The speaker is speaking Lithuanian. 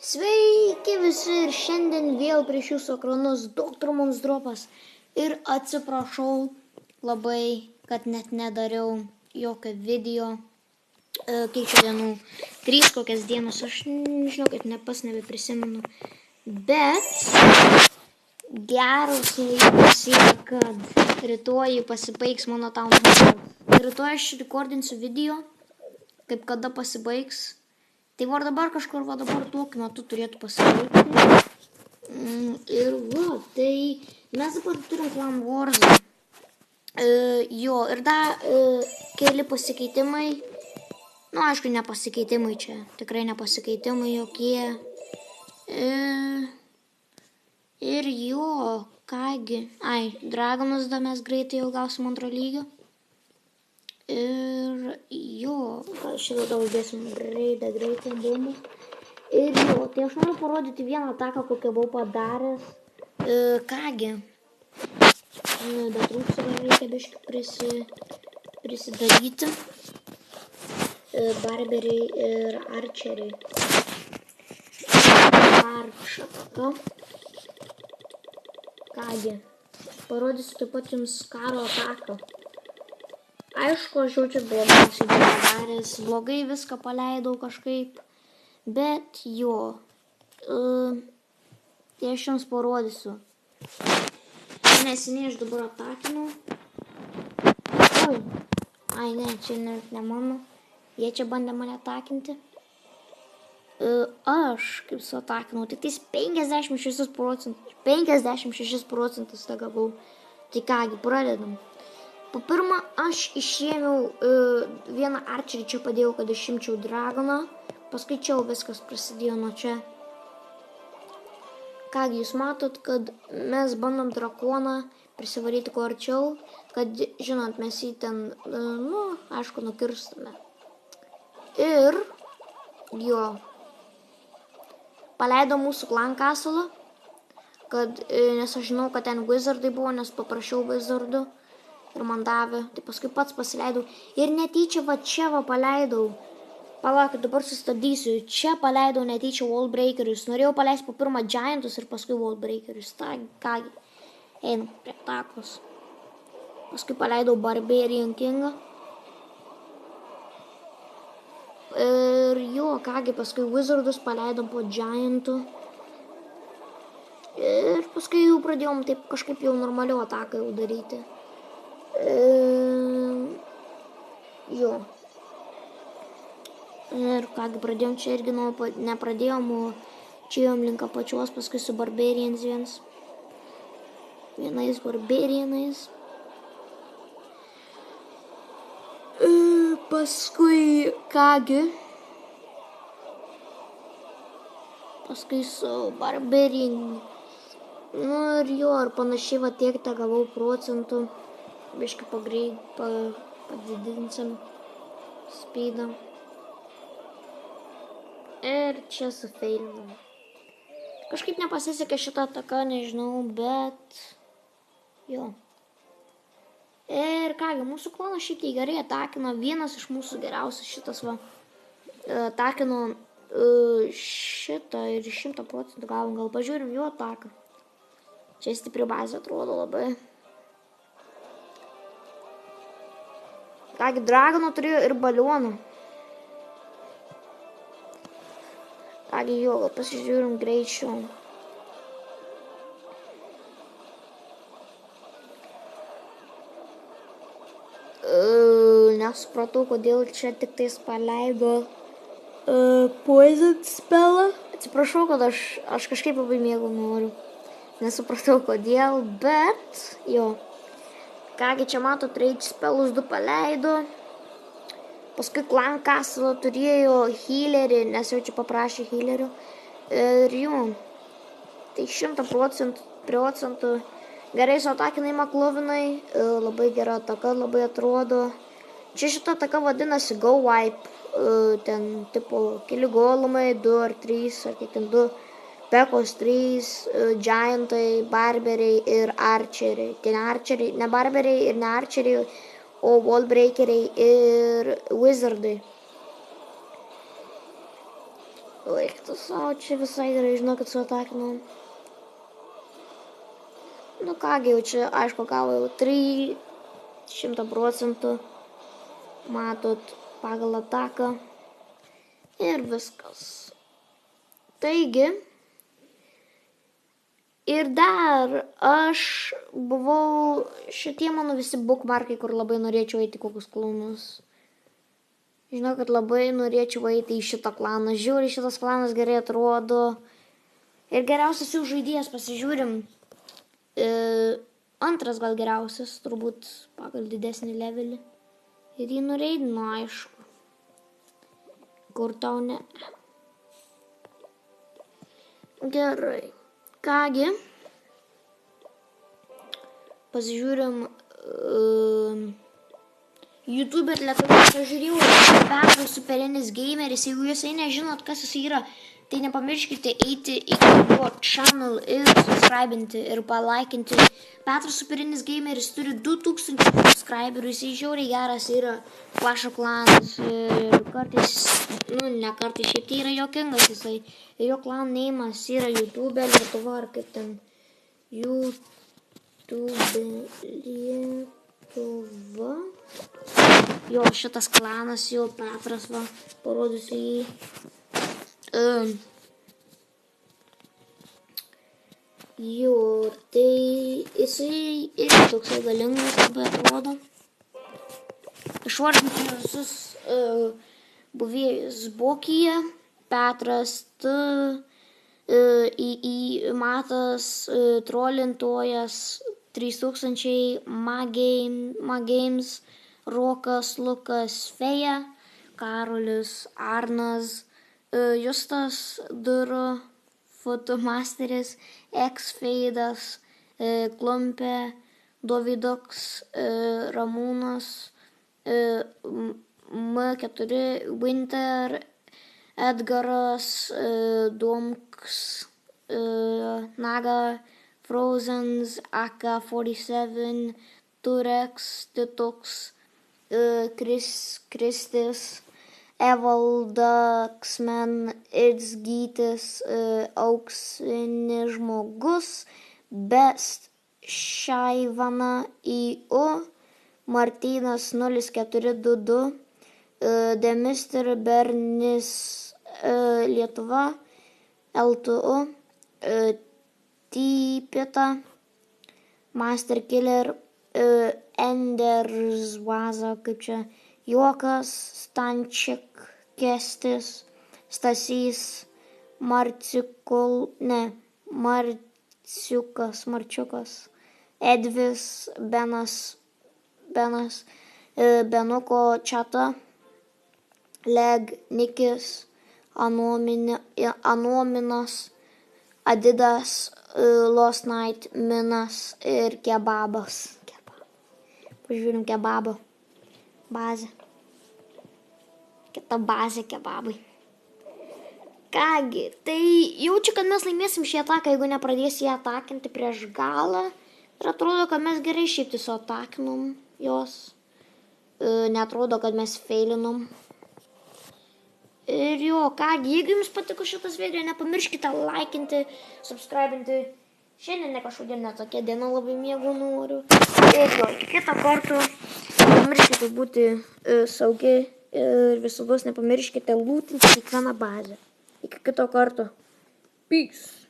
Sveiki visi ir šiandien vėl prieš jūsų ekranus Dr. Monsdropas. Ir atsiprašau labai, kad net nedariau jokio video. Kiek čia dienų? 3 kokias dienas, aš nežinau, kad nebeprisimenu. Bet geras laikas yra, kad rytoj pasibaigs mano town hall. Rytoj aš rekordinsiu video, kaip kada pasibaigs. Tai var dabar kažkur, dabar tokiu metu turėtų pasibaigti. Ir tai mes dabar turim Clan Wars. Ir dar keli pasikeitimai. Nu, aišku, ne pasikeitimai čia. Tikrai ne pasikeitimai jokie. Ir kągi. Dragonus da mes greitai jau gausim antro lygio. Ir šitą tau uždėsim greitai bomų. Ir tai aš noriu parodyti vieną ataką, kokią buvau padaręs. Kągi. Bet trūksta, reikia biškį prisidaryti. Barberiai ir archeriai. Aršaka. Kągi. Parodysiu taip pat jums karo ataką. Aišku, aš jaučiu blogiausiai padaręs, blogai viską paleidau kažkaip, bet tai aš jums parodysiu. Neseniai aš dabar atakinau. Ne, čia ne mano, jie čia bandė mane atakinti. Aš kaip su atakinau, tik tais 56% tą gavau. Tai kągi, pradedam. Po pirma, aš išėmiau vieną archerį, čia padėjau, kad išimčiau dragoną. Paskui čia viskas prasidėjo nuo čia. Kągi, jūs matot, kad mes bandom drakoną prisivaryti kuo arčiau, kad, žinot, mes jį ten, aišku, nukirstame. Ir, paleido mūsų Clan Castle, nes aš žinau, kad ten wizardai buvo, nes paprašiau wizardų. Ir man davė, tai paskui pats pasileidau. Ir netyčia čia paleidau. Palaukit, dabar sustabdysiu. Čia paleidau netyčia wallbreakerius. Norėjau paleisti po pirmą giantus ir paskui wallbreakerius. Tai kągi, einam prie takos. Paskui paleidau Barbarian Kingą. Ir kągi, paskui wizardus paleidom po giantų. Ir paskui jau pradėjom taip kažkaip jau normaliau ataką jau daryti. Ir kągi, pradėjom čia irgi nepradėjom, čia jom link apačios, paskui su Barbarians vienais Barbarianais. Paskui kągi, paskui su Barbarian. Ir panašiai tiek tą gavau procentų. Biškai padidinsim speedą. Ir čia sufeilinam. Kažkaip nepasisekė šitą ataką, nežinau, bet Ir kągi, mūsų klonas šiek tiek gerai atakino. Vienas iš mūsų geriausias šitas atakino šitą ir 100% gavom. Gal pažiūrim jo ataką. Čia stipri bazė atrodo labai. Kągi, dragono turėjo ir balionų. Kągi, gal pasižiūrim greičiau. Nesupratau, kodėl čia tik tais paleido poison spellą. Atsiprašau, kad aš kažkaip labai mėgau noriu. Nesupratau, kodėl, bet Kągi, čia mato, rage spellus 2 paleido. Paskui Clan Castle turėjo healerį, nes jau čia paprašė healerių. Ir tai 100% gerai suatakinai maklovinai. Labai gera ataka, labai atrodo. Čia šita ataka vadinasi Go Wipe. Ten tipo keli golumai, 2 ar 3, ar kiek ten 2. Pekos 3, giantai, barberiai ir archeriai. Tai ne archeriai, ne barberiai ir ne archeriai, o wallbreakeriai ir wizardai. Laiktas, o čia visai gerai, žinau, kad su atakinom. Nu kągi, jau čia, aišku, gavo jau 300%. Matot, pagal ataką. Ir viskas. Taigi, ir dar aš buvau, šitie mano visi bookmarkai, kur labai norėčiau eiti kokius klonus. Žinau, kad labai norėčiau eiti į šitą klaną. Žiūri, šitas klanas gerai atrodo. Ir geriausias jų žaidėjas, pasižiūrim. Antras gal geriausias, turbūt pagal didesnį levelį. Ir jį nureidino, aišku. Kur tau ne. Gerai. Kągi. Pasižiūrim. YouTube Lietuvos aš žiūrėjau Petras Superinis Gameris. Jeigu jūs nežinot, kas jis yra, tai nepamirškite eiti į jo channel ir subscribinti ir palaikinti. Petras Superinis Gameris turi 2000 subscriberių, jis žiauriai geras yra Clash of Clans ir kartais, ne kartais, šiaip tai yra juokingas jisai. Ir jo klan neimas yra YouTube Lietuva ar kaip ten YouTube Lietuva. Jo, šitas klanas, jo Petras, va, parodysiu jį. Jo, tai jisai irgi toksai galingas, labai atrodo. Išvardinti visus buvėjus Bokyje, Petras T, Matas, Trolintojas, 3000, Magames, Rokas, Lukas, Feja, Karolis, Arnas, Justas, Duro, Fotomasteris, X-Feidas, Klumpė, Dovidoks, Ramūnas, M4, Winter, Edgaras, Domks, Naga, Frozens, AK-47, Turex, Tituks, Kristis, Evalda, X-Men, Idzgytis, Auksinis žmogus, Best Šaivana IU, Martynas 0422, Demister Bernis Lietuva, LTU, Typita, Master Killer, Endersvaza, kaip čia, Juokas, Stančik, Kestis, Stasys, Marciukas, Edvis, Benas, Benuko Čata, Leg, Nikis, Anominas, Adidas, Lost Night, Minas ir Kebabas. Pažiūrim kebabo. Bazė. Kita bazė kebabai. Kągi, tai jaučiu, kad mes laimėsim šį ataką, jeigu nepradės jį atakinti prieš galą. Ir atrodo, kad mes gerai šiaip tiesiog atakinom jos. Neatrodo, kad mes feilinom. Ir jo, kągi, jeigu jums patiko šitas video, nepamirškite laikinti, subscribinti. Šiandien ne kažkodėl netokia diena, labai miego noriu. Ir jo, kitą kartą nepamirškite būti saugi ir visados nepamirškite lūtinti kiekvieną bazę. Iki kito karto. Peace.